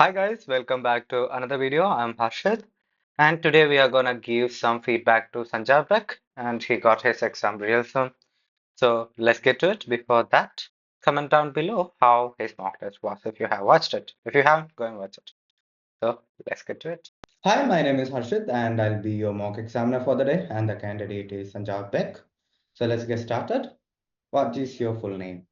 Hi guys, welcome back to another video. I'm Harshit, and today we are gonna give some feedback to Sanjarbek, and he got his exam real soon. So let's get to it. Before that, comment down below how his mock test was if you have watched it. If you haven't, go and watch it. So let's get to it. Hi, my name is Harshit and I'll be your mock examiner for the day and the candidate is Sanjarbek. So let's get started. What is your full name?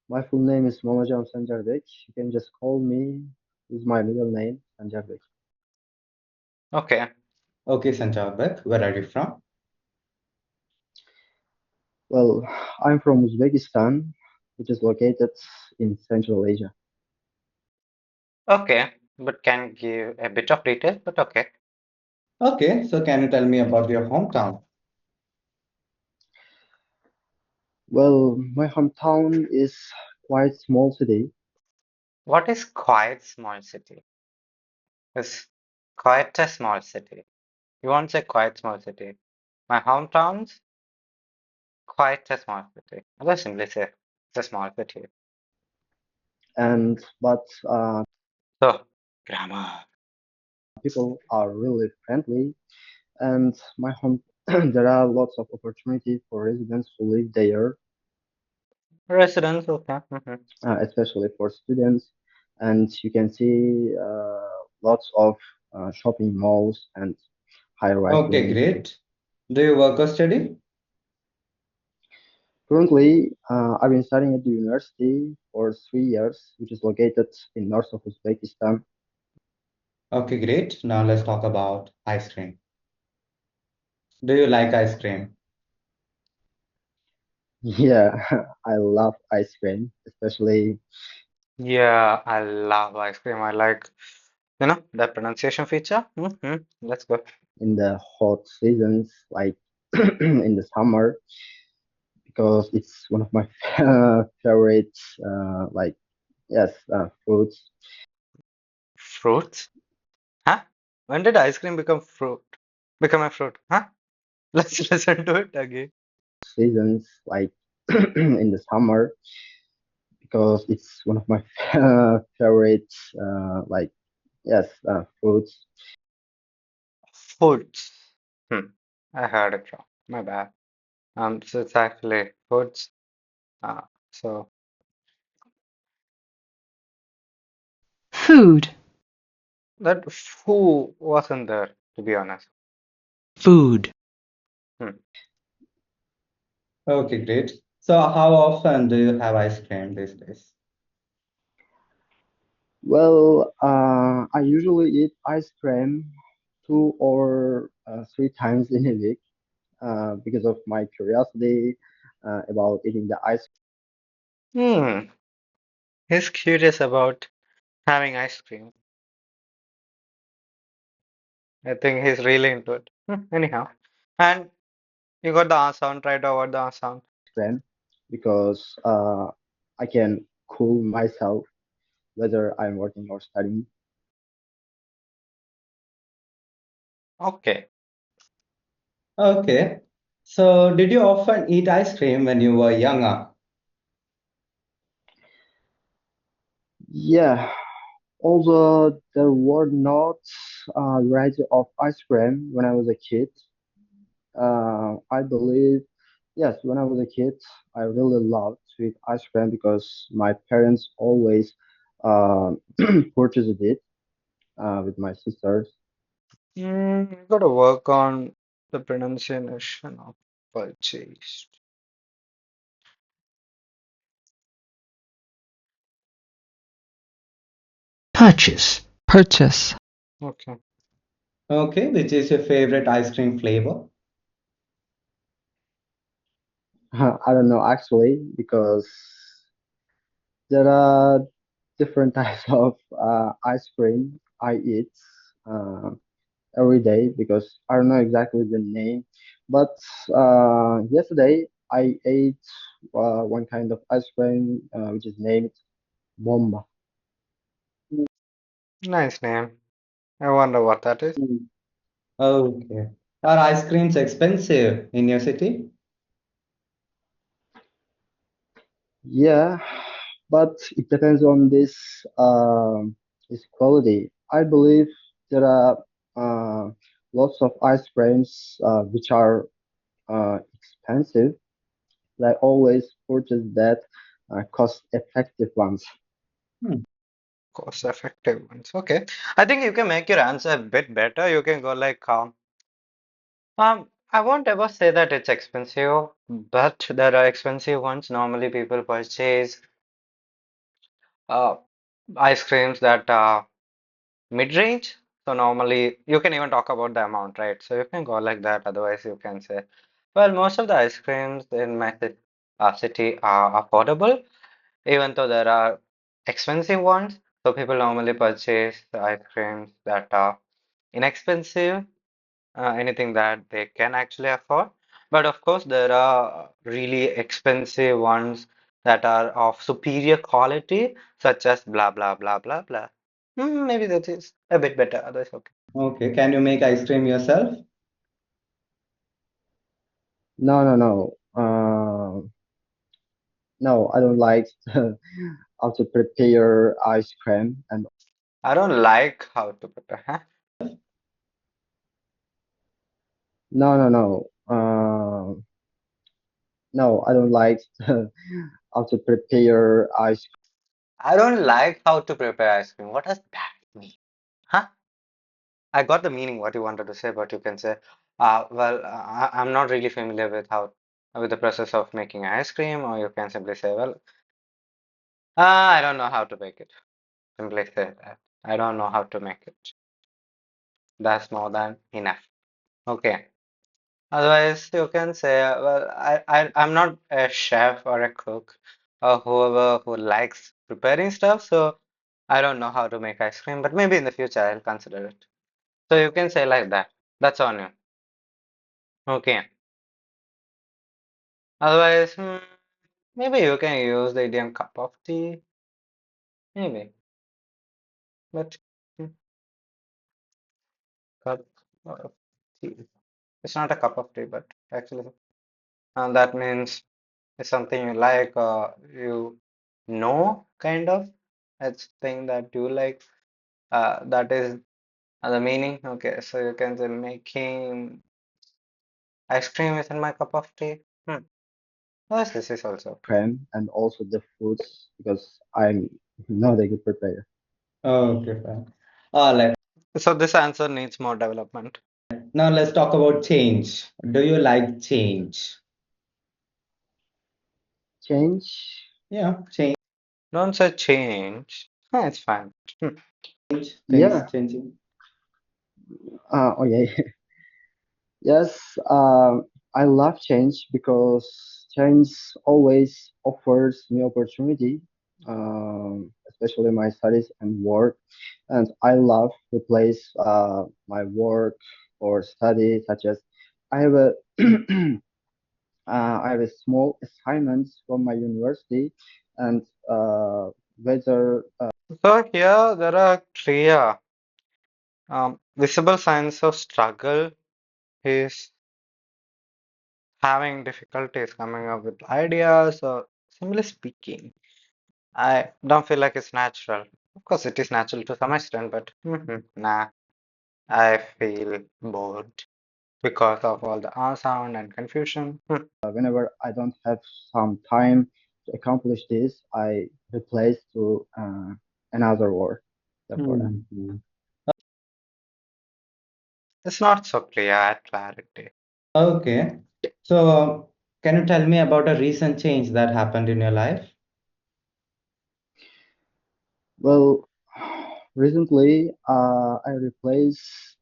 My full name is Mamajonov Sanjarbek. You can just call me with my middle name, Sanjarbek. Okay, Okay, Sanjarbek, where are you from? Well, I'm from Uzbekistan, which is located in Central Asia. okay, but can give a bit of detail, but okay. Okay, so can you tell me about your hometown? Well, my hometown is quite small city. What is quite small city? Is quite a small city. You won't say quite small city. My hometown's quite a small city. I'll just simply say it's a small city. And but So, grammar. people are really friendly. And my home, there are lots of opportunity for residents to live there, Residence, okay. especially for students. And you can see lots of shopping malls and high-rise Okay, buildings. great. Do you work or study? Currently, I've been studying at the university for 3 years, which is located in north of Uzbekistan. Okay, great. Now let's talk about ice cream. Do you like ice cream? Yeah, I love ice cream, especially Yeah, I love ice cream. I like, the pronunciation feature. Let's go. in the hot seasons, like in the summer, because it's one of my favorite, like yes, foods. Fruits? Huh? When did ice cream become fruit? Become a fruit? Huh? Let's listen to it again. Seasons, like in the summer, because it's one of my favorite, like yes, foods. Foods. Hmm. I heard it wrong. My bad. So it's actually foods. Uh, so Food, that foo wasn't there, to be honest. food. Hmm. Okay, great. So how often do you have ice cream these days? Well, I usually eat ice cream 2 or 3 times in a week because of my curiosity about eating the ice. Hmm. He's curious about having ice cream. I think he's really into it. Anyhow. And you got the sound right over the sound. Cream because I can cool myself whether I'm working or studying. Okay. Okay. So did you often eat ice cream when you were younger? Yeah, although there were not a variety of ice cream when I was a kid, I believe, yes, when I was a kid, I really loved sweet ice cream because my parents always uh, purchased it with my sisters. You gotta work on the pronunciation of purchased. Purchase, purchase. Okay. Okay, which is your favorite ice cream flavor? I don't know actually because there are different types of ice cream I eat uh, every day because I don't know exactly the name. But yesterday I ate one kind of ice cream which is named Bomba. Nice name. I wonder what that is. Mm. Okay. Are ice creams expensive in your city? Yeah, but it depends on this quality. I believe there are lots of ice creams which are expensive. I always purchase that cost-effective ones. Hmm. Cost effective ones. Okay. I think you can make your answer a bit better. You can go like, I won't ever say that it's expensive, but there are expensive ones. Normally, people purchase uh, ice creams that are mid-range. So normally, you can even talk about the amount, right? So you can go like that. Otherwise, you can say, well, most of the ice creams in my city are affordable, even though there are expensive ones. So people normally purchase the ice creams that are inexpensive, anything that they can actually afford. But of course, there are really expensive ones that are of superior quality, such as blah blah blah blah blah. Maybe that is a bit better. Otherwise, okay. Okay, can you make ice cream yourself? No, no, no. No, I don't like how to prepare ice cream, and I don't like how to prepare. Huh? no, no, no. No, I don't like how to prepare ice. I don't like how to prepare ice cream. What does that mean? Huh? I got the meaning what you wanted to say, but you can say, I'm not really familiar with how with the process of making ice cream, or you can simply say, well, I don't know how to make it. Simply say that. I don't know how to make it. That's more than enough. Okay. Otherwise, you can say, I'm not a chef or a cook or whoever who likes preparing stuff, so I don't know how to make ice cream, but maybe in the future I'll consider it. So you can say like that. That's on you. Okay. Otherwise, maybe you can use the idiom cup of tea. Maybe. But hmm, cup of tea. It's not a cup of tea, but actually, that means it's something you like or you know, kind of. It's thing that you like. That is the meaning. Okay, so you can say making ice cream is in my cup of tea. Yes, this is also okay. Cream and also the fruits because I'm not a good preparer. Okay, fine. All right. So this answer needs more development. Now let's talk about change. Do you like change? Change? Yeah, change, Don't say change. It's fine. Hmm. things Yeah. changing. Okay. Yes. I love change because change always offers new opportunity, especially my studies and work. And I love to place my work or study, such as I have a I have a small assignments from my university, and whether So here there are clear, visible signs of struggle. He's having difficulties coming up with ideas, or simply speaking, I don't feel like it's natural. Of course, it is natural to some extent, but nah, I feel bored because of all the R sound and confusion. whenever I don't have some time to accomplish this, I replace to another word. Therefore, that. Mhm. It's not so clear at clarity. Okay. So, can you tell me about a recent change that happened in your life? Well, recently I replaced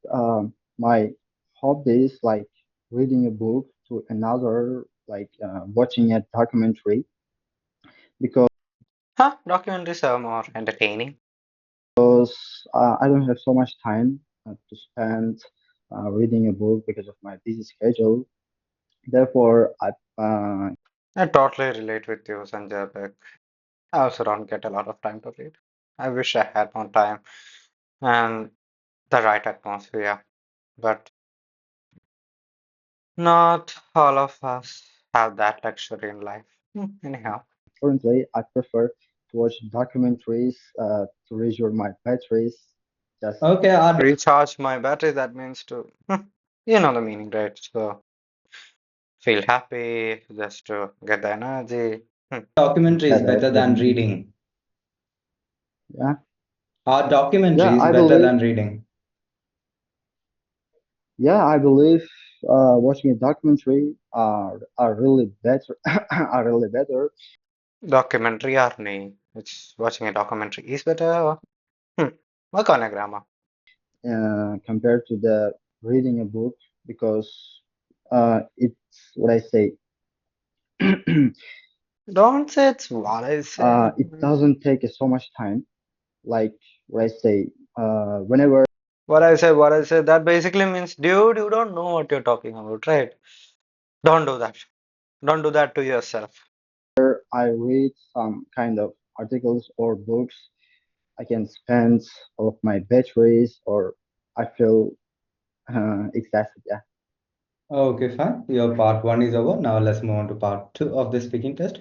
my hobbies like reading a book to another, like watching a documentary because Huh? Documentaries are more entertaining. I don't have so much time to spend reading a book because of my busy schedule. Therefore, I totally relate with you, Sanjarbek. I also don't get a lot of time to read. I wish I had more time and the right atmosphere, but not all of us have that luxury in life. Anyhow, currently I prefer to watch documentaries, to reserve my batteries. Just Okay, our Recharge my battery, that means to, you know the meaning, right? So feel happy, just to get the energy. documentary is better better than than reading. yeah, Our yeah. documentary is I better believe than reading. yeah, I believe watching a documentary are really better are really better Documentary or nahi? It's watching a documentary is better. Hmm. Work on a grammar. compared to the reading a book because it's what I say. Don't say it's what I say. It doesn't take so much time. Like what I say, whenever What I say, that basically means, dude, you don't know what you're talking about, right? Don't do that. Don't do that to yourself. I read some kind of articles or books, I can spend all of my batteries or I feel exhausted. Yeah. Okay, fine. Your part one is over. Now let's move on to part two of the speaking test.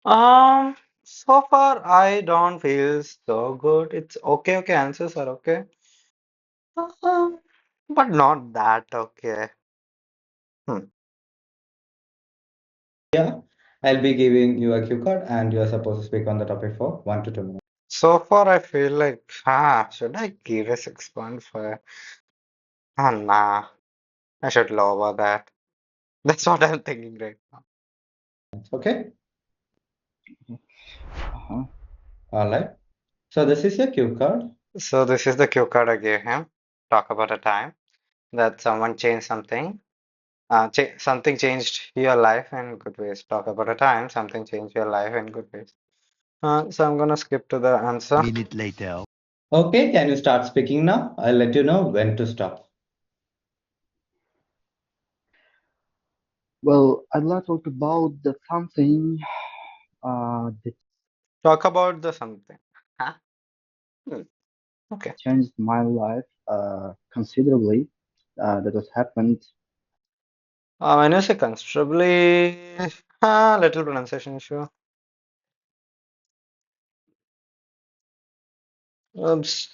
Um, so far I don't feel so good. It's okay, okay, answers are okay. Um, but not that okay. Hmm. Yeah, I'll be giving you a cue card and you are supposed to speak on the topic for 1 to 2 minutes. So far I feel like, should I give a 6.5? Ah, nah, I should lower that. That's what I'm thinking right now. Okay? Uh-huh. All right. So this is your cue card. So this is the cue card I gave him. Talk about a time that someone changed something. Ch something changed your life in good ways. Talk about a time something changed your life in good ways. So I'm gonna skip to the answer. Minute later. Okay, can you start speaking now? I'll let you know when to stop. Well, I'd like to talk about the something that Talk about the something. Huh? Hmm. Okay. changed my life considerably. That has happened When you say considerably, little pronunciation issue. Oops.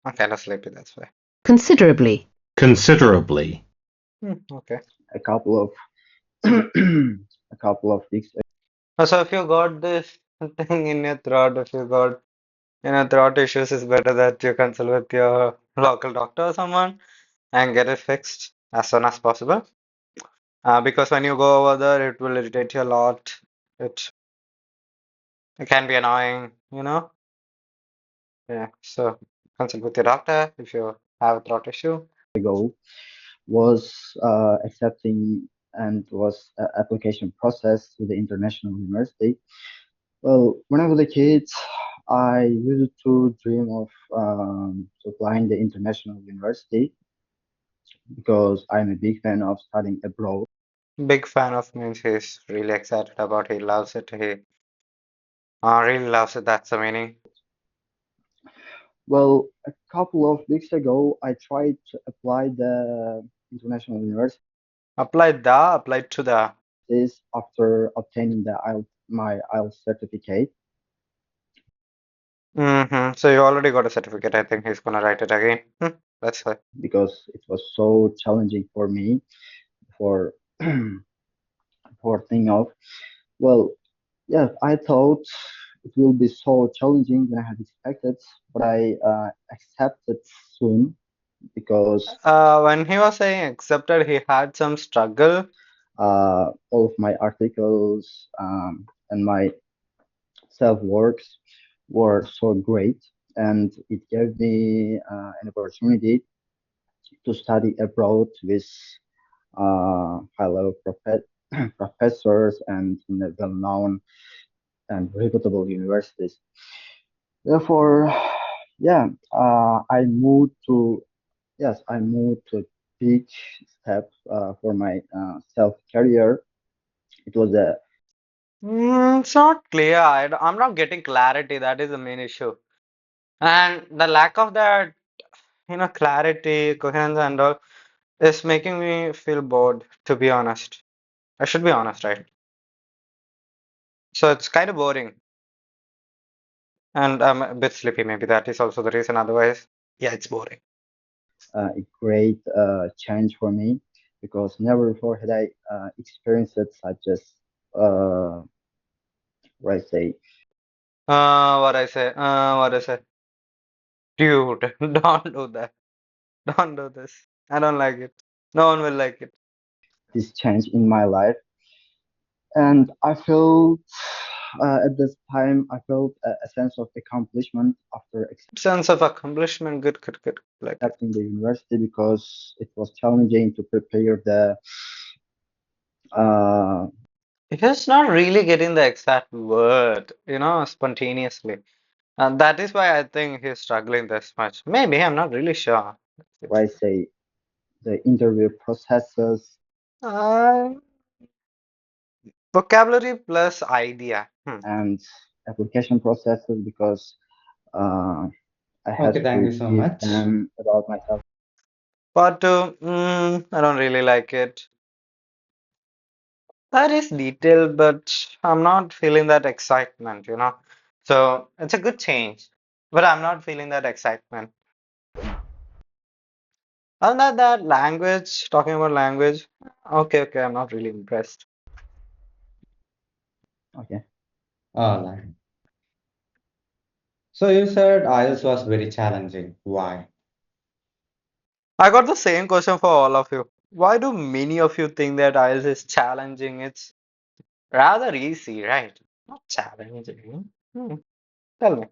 I'm kind of sleepy, that's why. Considerably. Considerably. Okay. a couple of a couple of weeks So if you got this thing in your throat, if you got throat issues, it's better that you consult with your local doctor or someone and get it fixed as soon as possible. Because when you go over there, it will irritate you a lot. It, it can be annoying. Yeah. So consult with your doctor if you have a throat issue. ago was accepting and was application process to the international university. Well, when I was a kid, I used to dream of applying the international university because I'm a big fan of studying abroad. Big fan of means he's really excited about. He loves it. He really loves it. That's the meaning. Well, a couple of weeks ago, I tried to apply the international universities Applied to the. after obtaining the my IELTS certificate So you already got a certificate. I think he's gonna write it again. That's why. because it was so challenging for me for for thing of. Well, yes, I thought it will be so challenging than I had expected, but I accepted soon because When he was saying accepted, he had some struggle. all of my articles and my self works were so great, and it gave me an opportunity to study abroad with high level professors and in the well known and reputable universities. Therefore, yeah, I moved to a big step for my self career. It was a It's not clear. I'm not getting clarity. That is the main issue. And the lack of that, clarity, coherence, and all is making me feel bored, to be honest. I should be honest, right? So it's kind of boring. And I'm a bit sleepy, maybe that is also the reason. Otherwise, yeah, it's boring. A great change for me because never before had I experienced it such as what I say. What I say? Dude, don't do that. Don't do this. I don't like it. No one will like it. This change in my life, and I felt at this time I felt a sense of accomplishment after Sense of accomplishment, good, good, good. Like it. accepting the university because it was challenging to prepare the uh, He's not really getting the exact word, spontaneously. And that is why I think he's struggling this much. Maybe, I'm not really sure. what I say the interview processes Uh, vocabulary plus idea. and application processes because uh, I had Okay, thank to you so give much. them about myself. Part two, I don't really like it. That is detailed, but I'm not feeling that excitement. So it's a good change, but I'm not feeling that excitement. Other than that, language, talking about language, okay, okay, I'm not really impressed. Okay. All right. So you said IELTS was very challenging. Why? I got the same question for all of you. Why do many of you think that IELTS is challenging? It's rather easy, right? Not challenging. Tell me.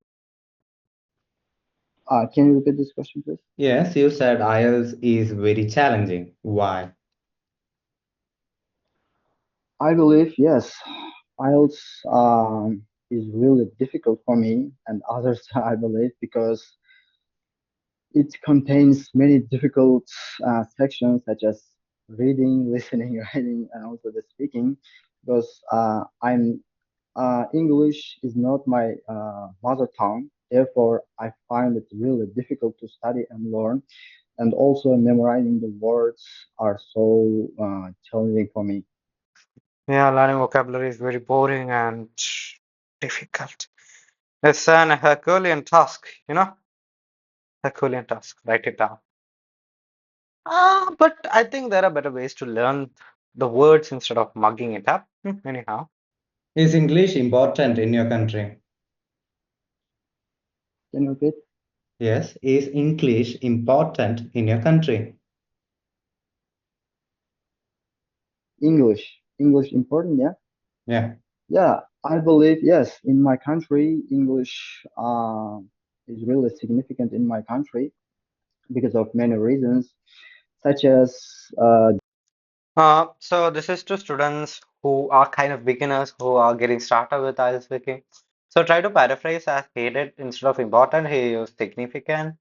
Can you repeat this question, please? Yes, you said IELTS is very challenging. Why? I believe yes. IELTS is really difficult for me and others, I believe, because it contains many difficult sections such as reading, listening, writing, and also the speaking. Because I'm English is not my mother tongue, therefore I find it really difficult to study and learn. And also memorizing the words are so challenging for me. Yeah, learning vocabulary is very boring and difficult. It's an Herculean task. Herculean task. Write it down. But I think there are better ways to learn the words instead of mugging it up. Anyhow, Is English important in your country? Can you repeat? Yes, is English important in your country? English important, yeah? Yeah. Yeah, I believe yes. In my country, English is really significant in my country because of many reasons, such as so this is to students who are kind of beginners who are getting started with IELTS speaking. So try to paraphrase as stated instead of important. He used significant.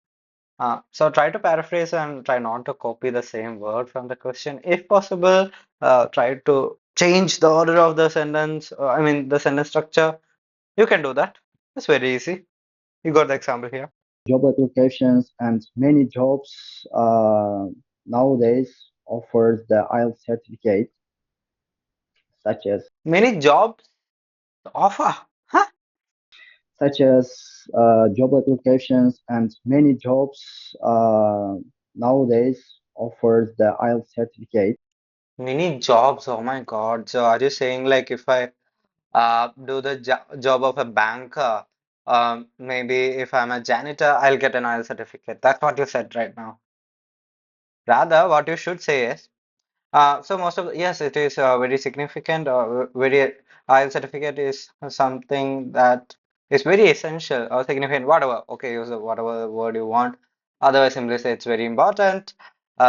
So try to paraphrase and try not to copy the same word from the question. If possible, try to change the order of the sentence. I mean, the sentence structure. You can do that. It's very easy. You got the example here. job applications and many jobs nowadays offers the IELTS certificate, such as Many jobs offer. Huh? job applications and many jobs nowadays offers the IELTS certificate, Many jobs. Oh my God. So are you saying like if I do the jo job of a banker, maybe if I'm a janitor, I'll get an IELTS certificate. That's what you said right now. Rather, what you should say is. So most of yes, it is very significant. Very IELTS certificate is something that is very essential or significant. Whatever. Okay, use whatever word you want. Otherwise, simply say it's very important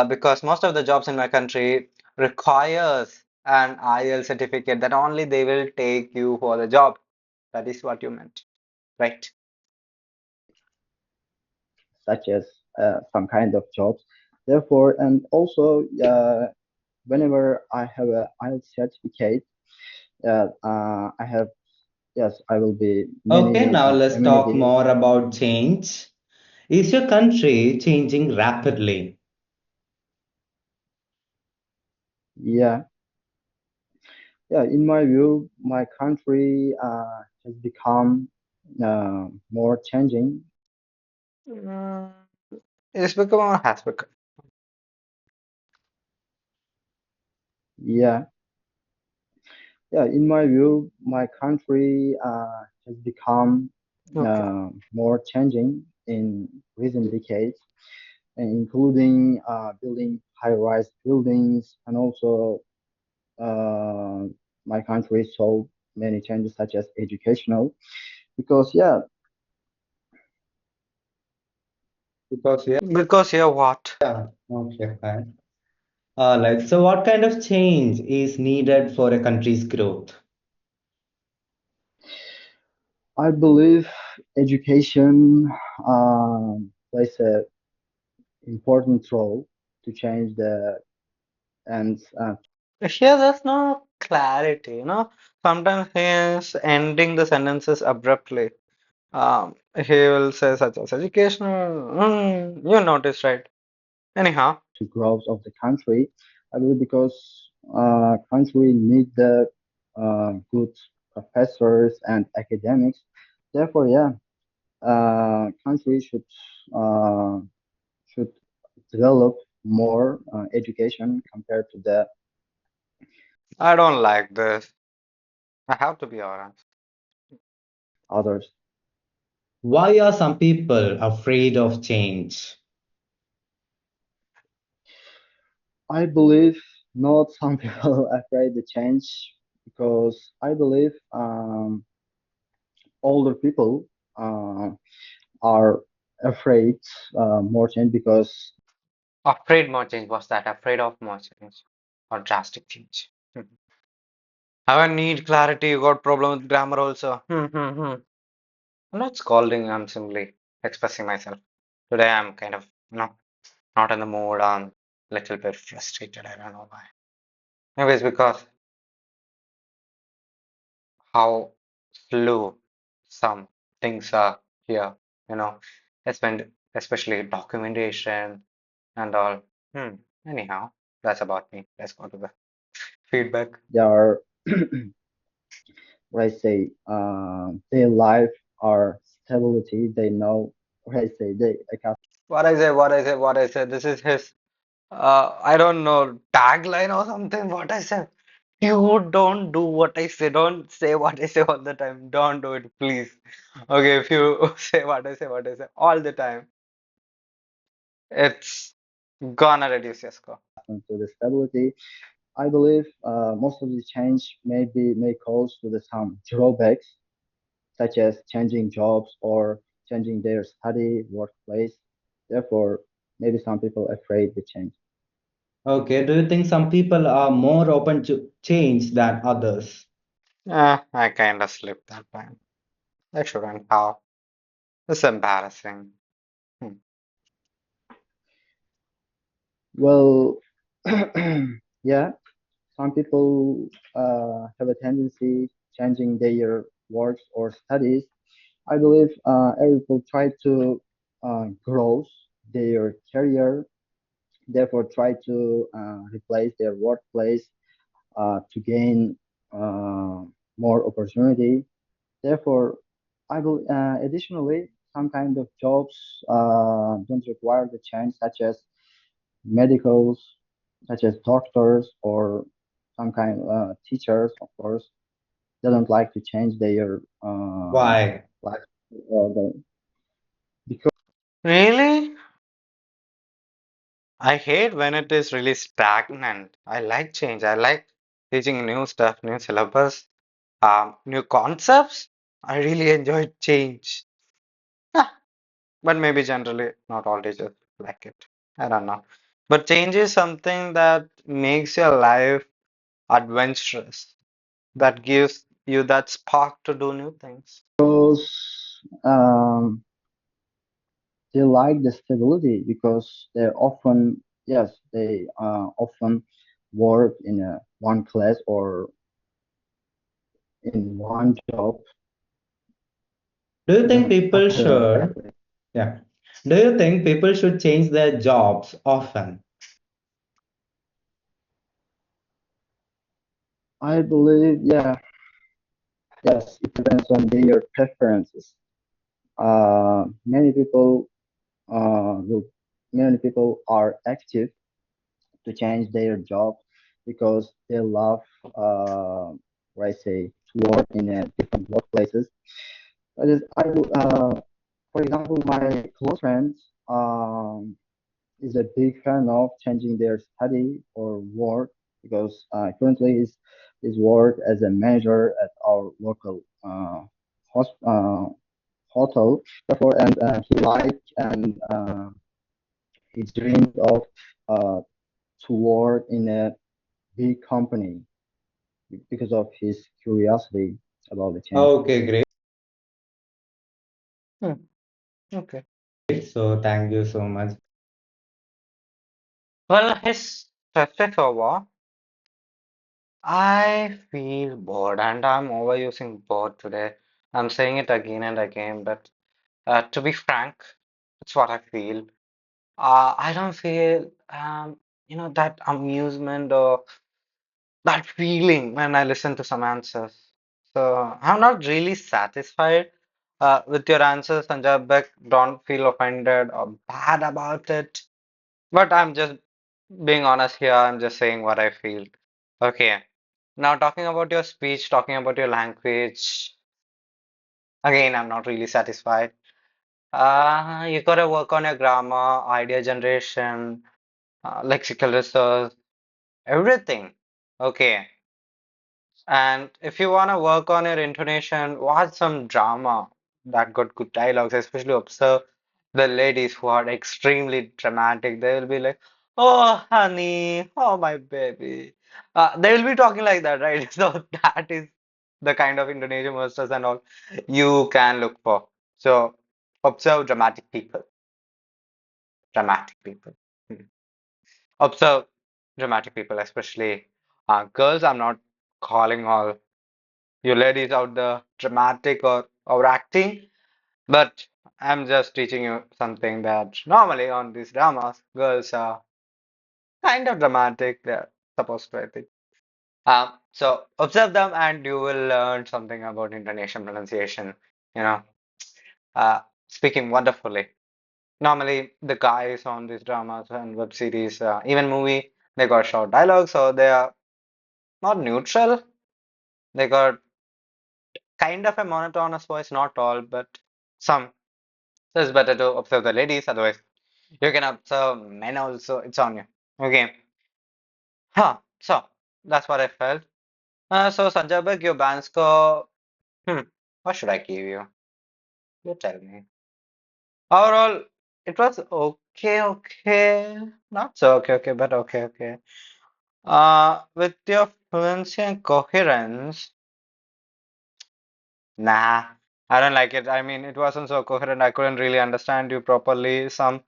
because most of the jobs in my country requires an IELTS certificate that only they will take you for the job. That is what you meant, right? such as some kind of jobs. Therefore, and also whenever I have a IELTS certificate, I have yes, I will be Okay, many now let's talk amenities. more about change. Is your country changing rapidly? Yeah, Yeah, in my view, my country has become more changing. Mm, it's become or has become? Yeah, yeah, in my view, my country has become Okay. more changing in recent decades, and including building high-rise buildings, and also uh, my country saw many changes such as educational. Because yeah, Because yeah, Because yeah, what? okay, fine. Like, so what kind of change is needed for a country's growth? I believe education plays a important role to change the and Here, there's no clarity, you know. Sometimes he is ending the sentences abruptly. He will say such as educational. You noticed, right? Anyhow, to growth of the country. I believe because country need the good professors and academics. Therefore, yeah, country uh, should develop more education compared to the I don't like this. I have to be honest. others. Why are some people afraid of change? I believe not some people afraid to change because I believe older people uh, are afraid more change because Afraid more change. What's that? Afraid of more change or drastic change. I need clarity. You got problem with grammar also. I'm not scolding. I'm simply expressing myself. Today I'm kind of, not in the mood. I'm little bit frustrated. I don't know why. Maybe it's because how slow some things are here, you know, especially documentation and all. Anyhow, that's about me. Let's go to the feedback. they are, what I say, their life are stability. They know what I say. They account What I say. This is his, I don't know, tagline or something. What I said. You don't do what I say. Don't say what I say all the time. Don't do it, please. Okay, if you say what I say all the time, it's gonna reduce your score. to the stability. I believe most of the change may cause to the some drawbacks such as changing jobs or changing their study workplace. Therefore, maybe some people afraid to change. Okay, do you think some people are more open to change than others? I kind of slipped that time. I shouldn't have. It's embarrassing. Hmm. Well, yeah, some people have a tendency changing their works or studies. I believe every people try to grow their career, therefore try to replace their workplace to gain uh, more opportunity. Therefore, additionally, some kind of jobs don't require the change, such as medicals, such as doctors or some kind of teachers, of course, they don't like to change their Why? life because Really? I hate when it is really stagnant. I like change. I like teaching new stuff, new syllabus, new concepts. I really enjoy change. Ah, but maybe generally not all teachers like it. I don't know. But change is something that makes your life adventurous, that gives you that spark to do new things. um, they like the stability because they're often yes they often work in a one class or in one job Do you they think don't people suffer should, that way. yeah, do you think people should change their jobs often? I believe, yeah, yes, it depends on their preferences. Many people, will, many people are active to change their job because they love, what I say, to work in different workplaces. That is, for example, my close friend, is a big fan of changing their study or work because currently is work as a manager at our local hotel. Therefore, and he liked and he dreamed of uh, to work in a big company because of his curiosity about the change. Okay, great. Hmm. Okay. So thank you so much. Well, his specific over. I feel bored and I'm overusing bored today. I'm saying it again and again, but to be frank, it's what I feel. I don't feel, that amusement or that feeling when I listen to some answers. So I'm not really satisfied with your answers, Sanjarbek. Don't feel offended or bad about it. But I'm just being honest here. I'm just saying what I feel. Okay. Now talking about your speech, talking about your language. Again, I'm not really satisfied. You gotta work on your grammar, idea generation, lexical research, everything. Okay. And if you want to work on your intonation, watch some drama that got good dialogues, especially observe the ladies who are extremely dramatic. They will be like, "Oh, honey, oh, my baby." They will be talking like that, right? So that is the kind of Indonesian monsters and all you can look for. So observe dramatic people, dramatic people. Hmm. Observe dramatic people, especially girls. I'm not calling all you ladies out there dramatic or overacting, but I'm just teaching you something that normally on these dramas, girls are kind of dramatic. They're supposed to, I think. So observe them and you will learn something about intonation pronunciation, you know, speaking wonderfully. Normally, the guys on these dramas and web series, even movie, they got short dialogue, so they are not neutral. They got kind of a monotonous voice, not all, but some. So it's better to observe the ladies, otherwise you can observe men also. It's on you. Okay. Huh. So that's what I felt. So Sanjarbek, your band score. Hmm. What should I give you? You tell me. Overall, it was okay, okay. Not so okay, okay, but okay, okay. With your fluency and coherence, nah, I don't like it. I mean, it wasn't so coherent. I couldn't really understand you properly. Some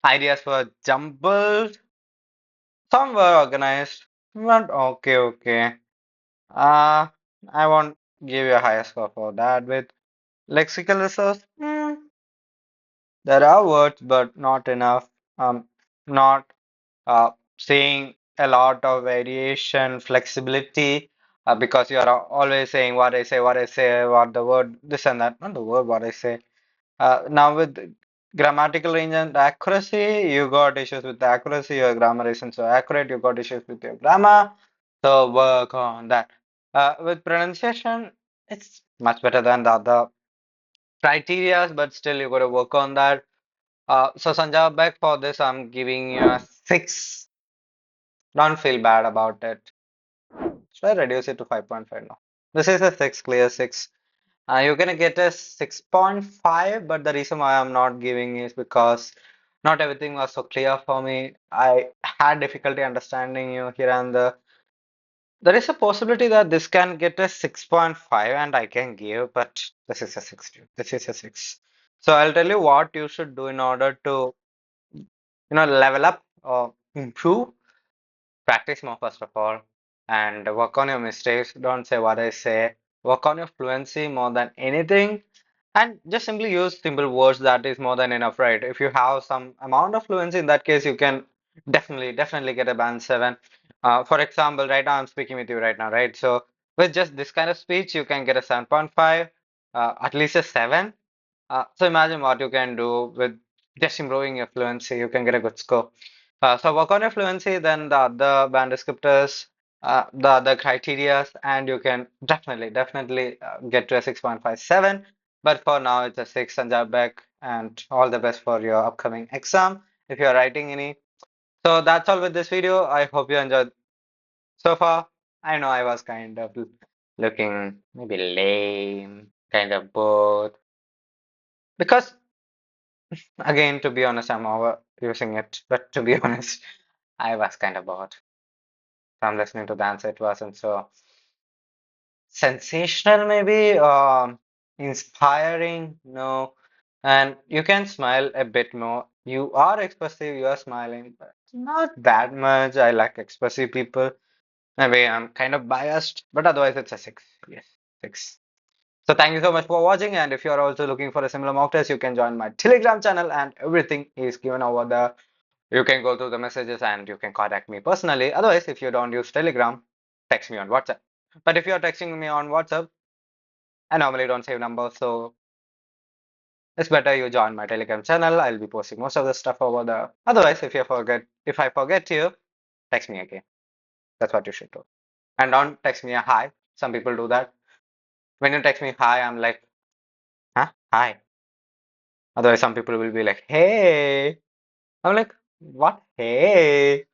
ideas were jumbled. Some were organized, but okay, okay. Uh, I won't give you a higher score for that. With lexical resource, there are words, but not enough. Not saying a lot of variation, flexibility, because you are always saying what I say, what I say, what the word, this and that, not the word, what I say. Now with grammatical range and accuracy, you got issues with the accuracy. Your grammar isn't so accurate. You got issues with your grammar. So work on that. With pronunciation, it's much better than the other criteria, but still you got to work on that. So Sanjay, for this, I'm giving you a 6. Don't feel bad about it. Should I reduce it to 5.5 now? This is a 6, clear 6. You're gonna get a 6.5, but the reason why I'm not giving is because not everything was so clear for me. I had difficulty understanding you here and there. There is a possibility that this can get a 6.5 and I can give, but this is a 6. This is a 6. So I'll tell you what you should do in order to, level up or improve. Practice more first of all, and work on your mistakes. Don't say what I say. Work on your fluency more than anything, and just simply use simple words. That is more than enough, right? If you have some amount of fluency, in that case, you can Definitely get a band 7. For example, right now I'm speaking with you right now, right? So with just this kind of speech, you can get a 7.5, at least a 7. So imagine what you can do with just improving your fluency. You can get a good score. So work on your fluency, then the other band descriptors, the other criterias, and you can definitely get to a 6.57. But for now, it's a 6 Sanjarbek, and all the best for your upcoming exam if you are writing any. So that's all with this video. I hope you enjoyed so far. I know I was kind of looking maybe lame, kind of bored. Because, again, to be honest, I'm overusing it. But to be honest, I was kind of bored from listening to the answer. It wasn't so sensational, maybe, inspiring, no. And you can smile a bit more. You are expressive, you are smiling, but not that much. I like expressive people. Maybe I'm kind of biased, but otherwise it's a 6. Yes, 6. So thank you so much for watching. And if you're also looking for a similar mock test, you can join my Telegram channel and everything is given over there. You can go through the messages and you can contact me personally. Otherwise, if you don't use Telegram, text me on WhatsApp. But if you're texting me on WhatsApp, I normally don't save numbers, so it's better you join my Telegram channel. I'll be posting most of the stuff over there. Otherwise, if I forget you, text me again. That's what you should do. And don't text me a hi. Some people do that. When you text me hi, I'm like, huh? Hi. Otherwise, some people will be like, hey. I'm like, what? Hey.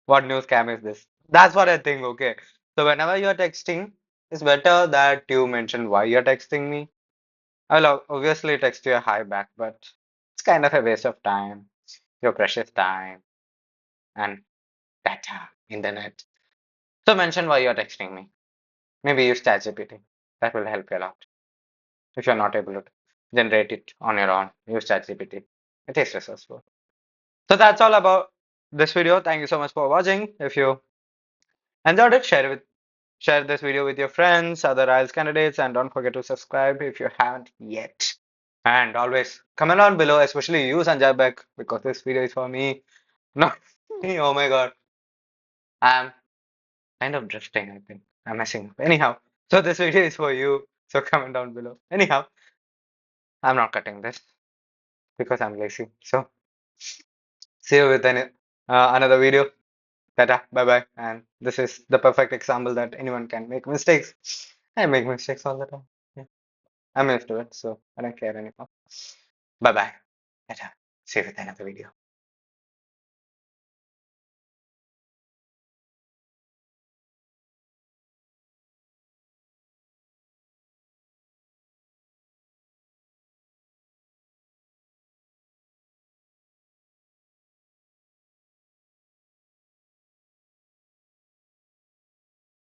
What new scam is this? That's what I think, okay. So whenever you're texting, it's better that you mention why you're texting me. I'll obviously text you a hi back, but it's kind of a waste of time, your precious time, and data, internet. So mention why you're texting me. Maybe use ChatGPT. That will help you a lot. If you're not able to generate it on your own, use ChatGPT. It is resourceful. So that's all about this video. Thank you so much for watching. If you enjoyed it, share this video with your friends, other IELTS candidates, and don't forget to subscribe if you haven't yet. And always comment down below, especially you, Sanjarbek, because this video is for me, not me. Oh my God, I'm kind of drifting. I think I'm messing up. Anyhow, so this video is for you. So comment down below. Anyhow, I'm not cutting this because I'm lazy. So see you with another video. Tata, bye bye. And this is the perfect example that anyone can make mistakes. I make mistakes all the time. Yeah. I'm used to it, so I don't care anymore. Bye bye. Tata. See you with another video.